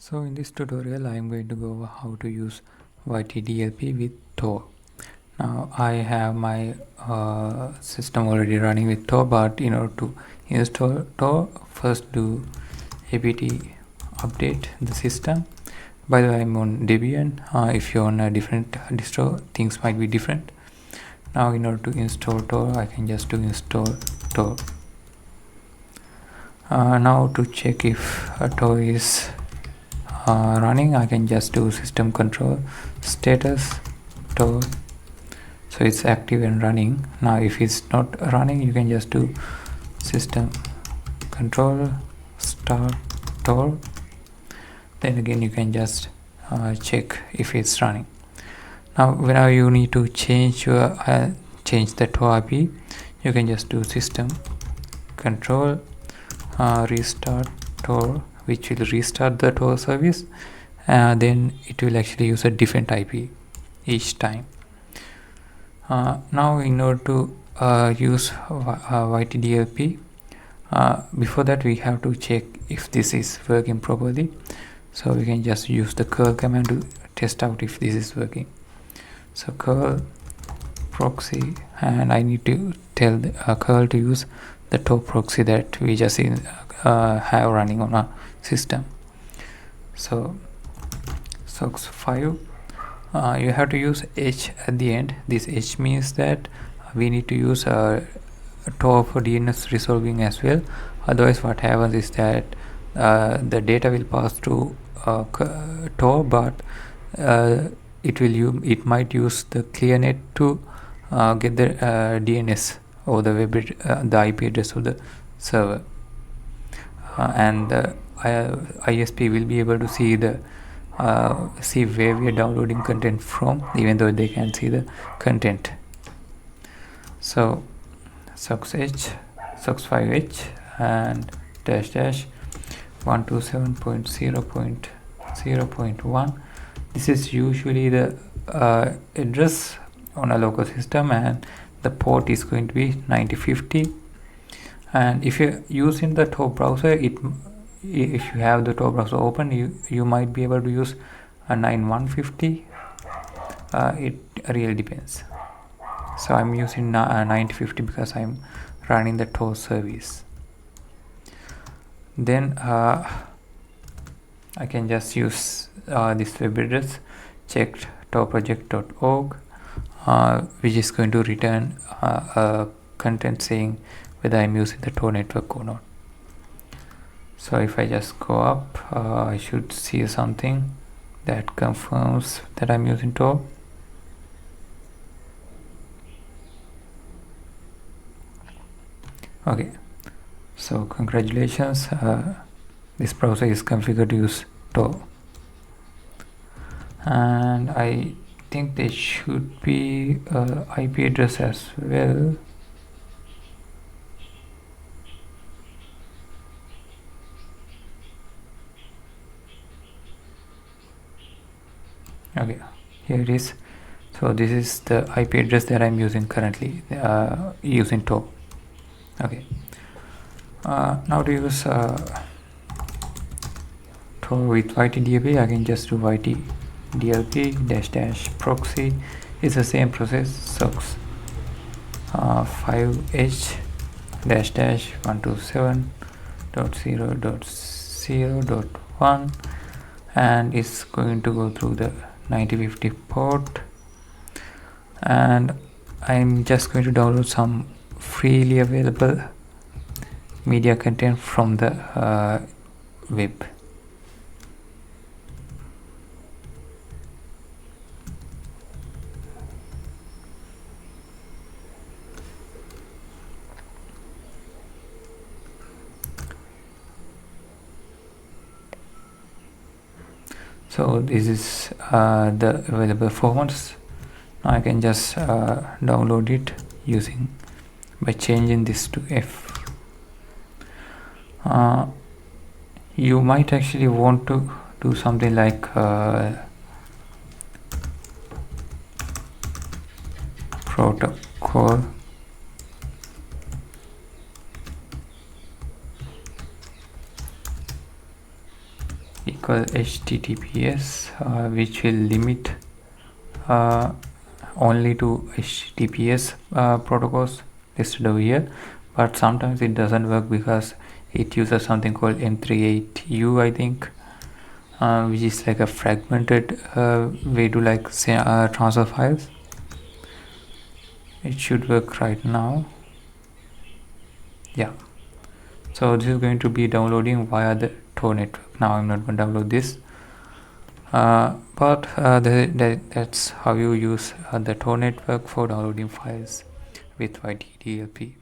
So in this tutorial I am going to go over how to use yt-dlp with Tor. Now I have my system already running with Tor, but in order to install Tor, first do apt update the system. By the way, I'm on Debian. If you're on a different distro, things might be different. Now in order to install Tor, I can just do install Tor. Now to check if Tor is running, I can just do system control status Tor, so it's active and running. Now if it's not running, you can just do system control start Tor, then again you can just check if it's running. Now whenever you need to change your change the Tor IP, you can just do system control restart Tor, which will restart the Tor service, then it will actually use a different IP each time. Now in order to use yt-dlp, before that we have to check if this is working properly, so we can just use the curl command to test out if this is working. So curl proxy, and I need to tell the curl to use the Tor proxy that we just have running on our system. So SOX 5, you have to use H at the end. This H means that we need to use Tor for DNS resolving as well. Otherwise what happens is that the data will pass through Tor, but it might use the clearnet to get the DNS or the web the IP address of the server, and the ISP will be able to see the see where we are downloading content from, even though they can see the content. So SOX 5H and -- 127.0.0.1, this is usually the address on a local system, and the port is going to be 9050. And if you're using the Tor browser, if you have the Tor browser open, you might be able to use a 9150. It really depends. So I'm using 9050 because I'm running the Tor service. Then I can just use this web address checked torproject.org, which is going to return a content saying whether I'm using the Tor network or not. So if I just go up, I should see something that confirms that I'm using Tor. Okay, so congratulations, this browser is configured to use Tor, and I think there should be IP address as well. Okay, here it is. So this is the IP address that I'm using currently, using Tor. Okay, now to use Tor with yt-dlp, I can just do yt-dlp -- proxy. It's the same process, SOX 5H -- 127.0.0.1, and it's going to go through the 9050 port, and I'm just going to download some freely available media content from the web. So this is the available formats. Now I can just download it by changing this to F. You might actually want to do something like protocol equal https, which will limit only to HTTPS protocols listed over here, but sometimes it doesn't work because it uses something called M38U, I think, which is like a fragmented way to like say transfer files. It should work right now. Yeah, so this is going to be downloading via the Tor network. Now I'm not going to download this, but that's how you use the Tor network for downloading files with yt-dlp.